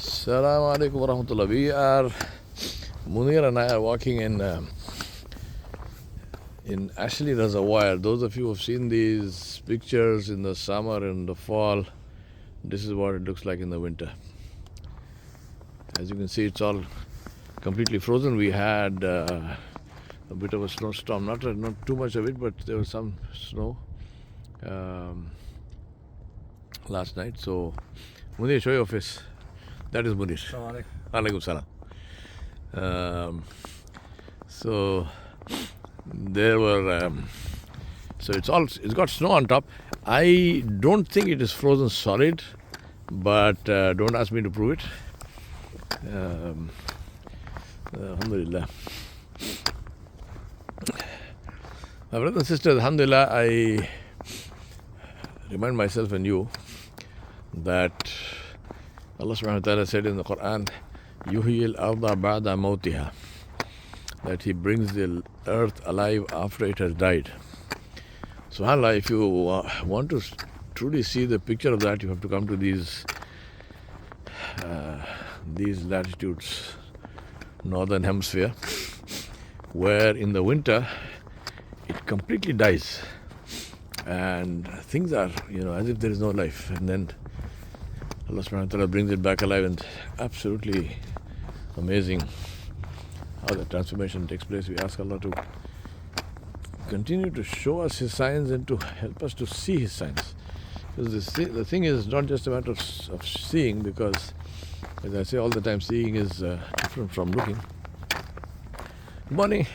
Assalamu alaikum wa rahmatullah. Munir and I are walking in Ashley Reservoir. Those of you who have seen these pictures in the summer and the fall, this is what it looks like in the winter. As you can see, it's all completely frozen. We had a bit of a snowstorm, not too much of it, but there was some snow last night. So, Munir, show your face. That is Munir. Alaikum salam. So there were so it's got snow on top. I don't think it is frozen solid, but don't ask me to prove it. Alhamdulillah. My brothers and sisters, alhamdulillah, I remind myself and you that Allah subhanahu wa ta'ala said in the Quran, Yuhyil arda ba'da mawtiha, that He brings the earth alive after it has died. SubhanAllah, if you want to truly see the picture of that, you have to come to these latitudes, northern hemisphere, where in the winter it completely dies and things are, as if there is no life, and then Allah subhanahu wa ta'ala brings it back alive, and absolutely amazing how the transformation takes place. We ask Allah to continue to show us His signs and to help us to see His signs. Because the thing is not just a matter of seeing, because as I say all the time, seeing is different from looking. Good morning.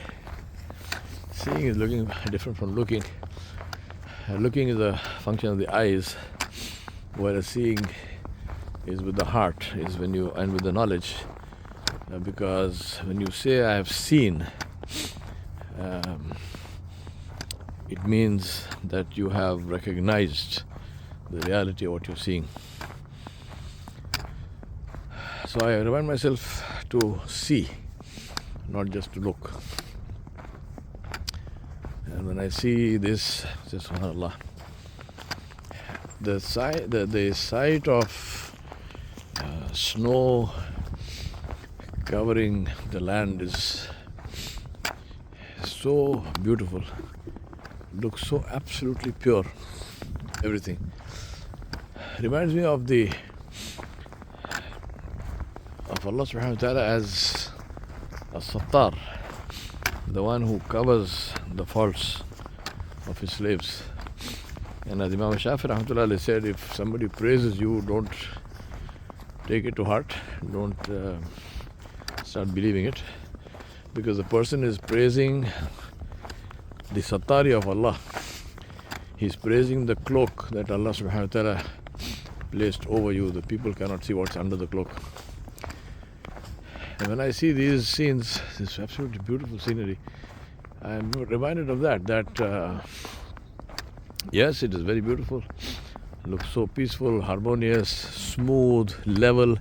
Seeing is looking different from looking. Looking is a function of the eyes, whereas seeing is with the heart, and with the knowledge. Because when you say I have seen, it means that you have recognized the reality of what you're seeing. So I remind myself to see, not just to look. And when I see this, subhanAllah, the sight of snow covering the land is so beautiful. It looks so absolutely pure. Everything reminds me of Allah subhanahu wa ta'ala as a sattar, the one who covers the faults of his slaves. And as Imam Shafi rahmatullah said, if somebody praises you, don't take it to heart, don't start believing it, because the person is praising the sattari of Allah. He's praising the cloak that Allah subhanahu wa ta'ala placed over you. The people cannot see what's under the cloak. And when I see these scenes, this absolutely beautiful scenery, I'm reminded of that yes, it is very beautiful. It looks so peaceful, harmonious, smooth, level.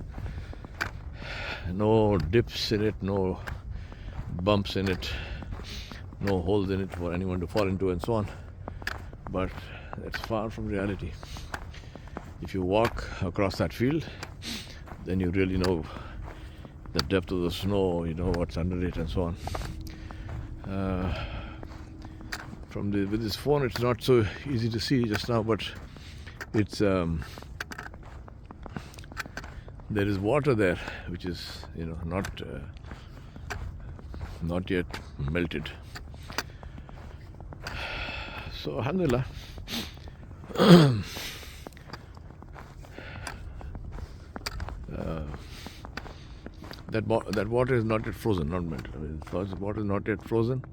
No dips in it, no bumps in it, no holes in it for anyone to fall into and so on. But that's far from reality. If you walk across that field, then you really know the depth of the snow, you know what's under it and so on. With this phone, it's not so easy to see just now, but it's there is water there, which is not yet melted. So alhamdulillah, that water is not yet frozen, not melted. The water is not yet frozen.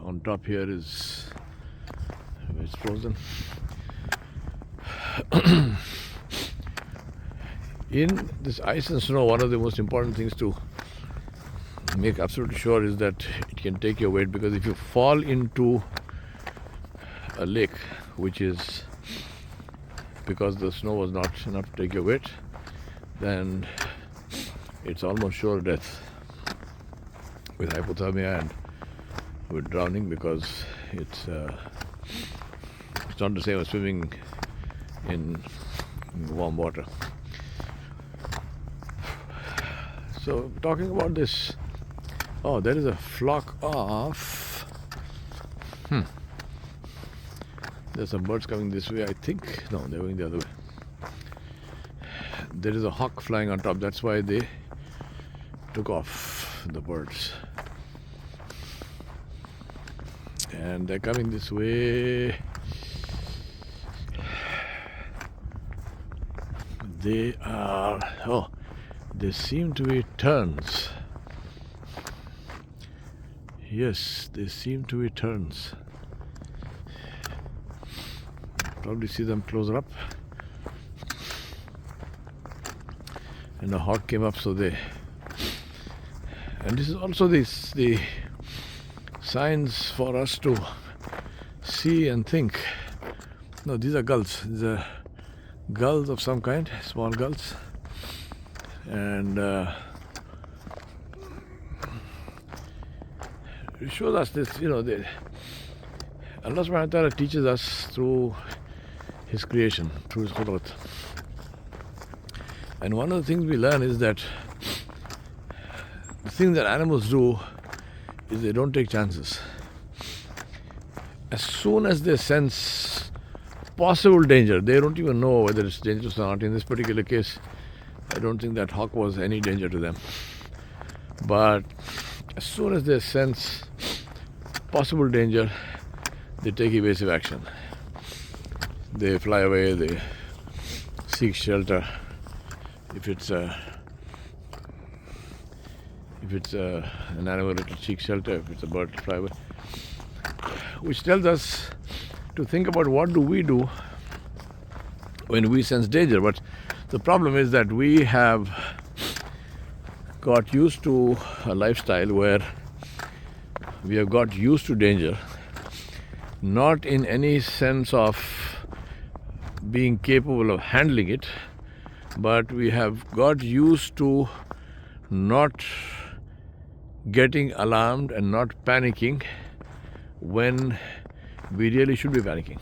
On top here it's frozen. In this ice and snow, one of the most important things to make absolutely sure is that it can take your weight, because if you fall into a lake, which is because the snow was not enough to take your weight, then it's almost sure death with hypothermia and with drowning, because it's not the same as swimming in warm water. So talking about this, oh, there is a flock of, there's some birds coming this way, I think. No, they're going the other way. There is a hawk flying on top. That's why they took off, the birds. And they're coming this way. They are, they seem to be terns. Yes, they seem to be terns. Probably see them closer up. And a hawk came up, so they. And this is also the signs for us to see and think. No, these are gulls. These are gulls of some kind, small gulls. And it shows us this, Allah subhanahu wa ta'ala teaches us through His creation, through His qudrat. And one of the things we learn is that the thing that animals do is they don't take chances. As soon as they sense possible danger, they don't even know whether it's dangerous or not. In this particular case, I don't think that hawk was any danger to them. But as soon as they sense possible danger, they take evasive action. They fly away, they seek shelter. If it's an animal, it will seek shelter. If it's a bird, it will fly away. Which tells us to think about what do we do when we sense danger. But the problem is that we have got used to a lifestyle where we have got used to danger, not in any sense of being capable of handling it, but we have got used to not getting alarmed and not panicking when we really should be panicking.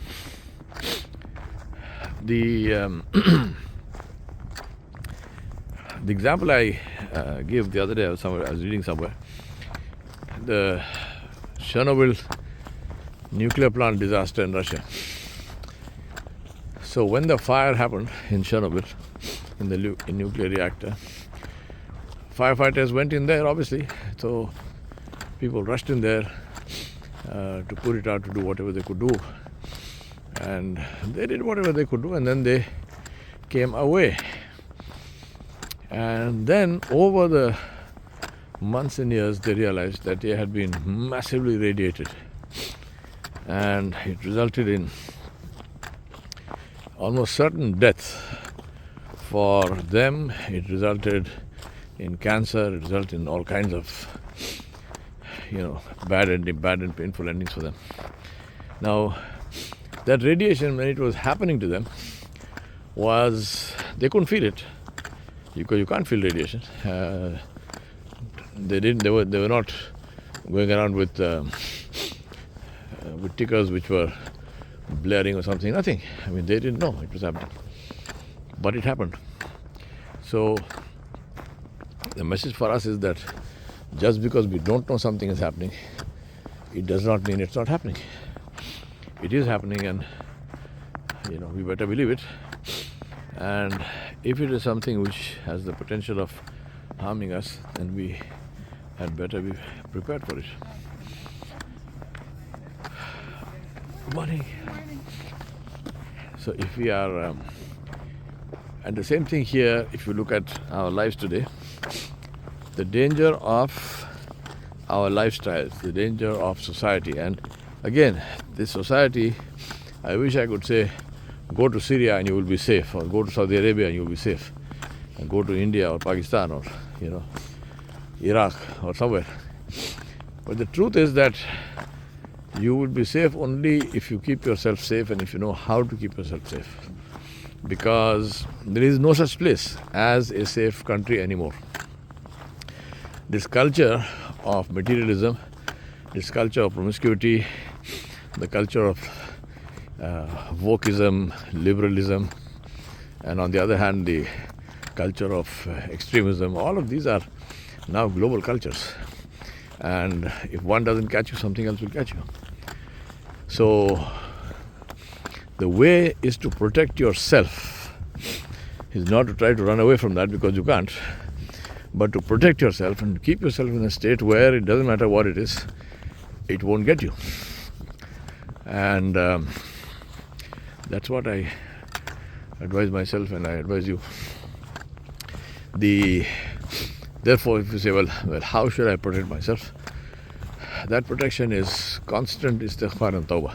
The example I gave the other day, I was reading somewhere, the Chernobyl nuclear plant disaster in Russia. So when the fire happened in Chernobyl, in the nuclear reactor, firefighters went in there, obviously. So people rushed in there to put it out, to do whatever they could do. And they did whatever they could do, and then they came away. And then over the months and years, they realized that they had been massively radiated. And it resulted in almost certain death for them. It resulted in cancer. It resulted in all kinds of, bad and painful endings for them. Now, that radiation, when it was happening to them, they couldn't feel it, because you can't feel radiation. They were not going around with tickers which were blaring or something. Nothing. I mean, they didn't know it was happening, but it happened. So the message for us is that just because we don't know something is happening, it does not mean it's not happening. It is happening, and we better believe it. And if it is something which has the potential of harming us, then we had better be prepared for it. Good morning. So if we are, and the same thing here, if you look at our lives today, the danger of our lifestyles, the danger of society. And again, this society, I wish I could say, go to Syria and you will be safe, or go to Saudi Arabia and you will be safe, and go to India or Pakistan or Iraq or somewhere. But the truth is that you will be safe only if you keep yourself safe and if you know how to keep yourself safe. Because there is no such place as a safe country anymore. This culture of materialism, this culture of promiscuity, the culture of wokeism, liberalism, and on the other hand, the culture of extremism, all of these are now global cultures. And if one doesn't catch you, something else will catch you. So the way is to protect yourself, is not to try to run away from that, because you can't, but to protect yourself and keep yourself in a state where it doesn't matter what it is, it won't get you. And that's what I advise myself, and I advise you. Therefore, if you say, well, how should I protect myself? That protection is constant istighfar and tawbah.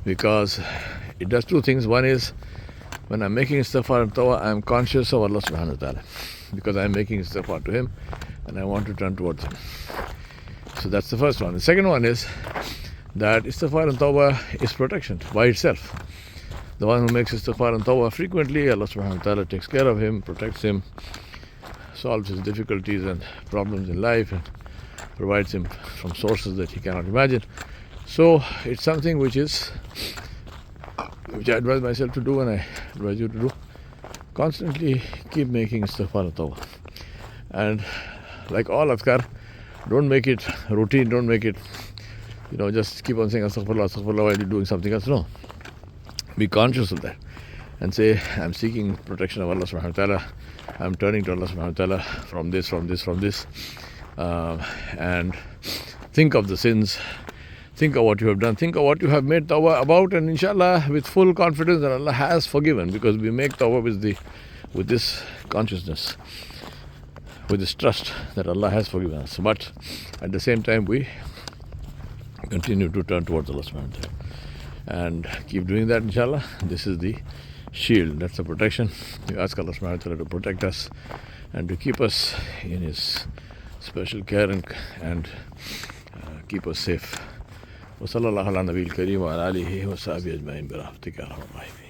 Because it does two things. One is, when I'm making istighfar and tawbah, I'm conscious of Allah subhanahu wa ta'ala, because I'm making istighfar to Him and I want to turn towards Him. So that's the first one. The second one is that istighfar and tawbah is protection by itself. The one who makes istighfar and tawbah frequently, Allah subhanahu wa ta'ala takes care of him, protects him, solves his difficulties and problems in life, and provides him from sources that he cannot imagine. So it's something which I advise myself to do, and I advise you to do. Constantly keep making istighfar and tawbah. And like all adhkar, don't make it routine, don't make it, just keep on saying astaghfirullah, astaghfirullah while you're doing something else. No. Be conscious of that and say, I'm seeking protection of Allah subhanahu wa ta'ala. I'm turning to Allah subhanahu wa ta'ala from this. And think of the sins. Think of what you have done. Think of what you have made tawbah about, and inshallah, with full confidence that Allah has forgiven, because we make tawbah with this consciousness, with this trust that Allah has forgiven us. But at the same time, we continue to turn towards Allah subhanahu wa ta'ala. And keep doing that, inshallah. This is the shield, that's the protection. We ask Allah subhanahu wa ta'ala to protect us and to keep us in His special care and keep us safe. Wa sallallahu ala nabiyil kareem wa ala alihi wa sahbihi ajma'in bi rahmatika ya arhamar rahimin.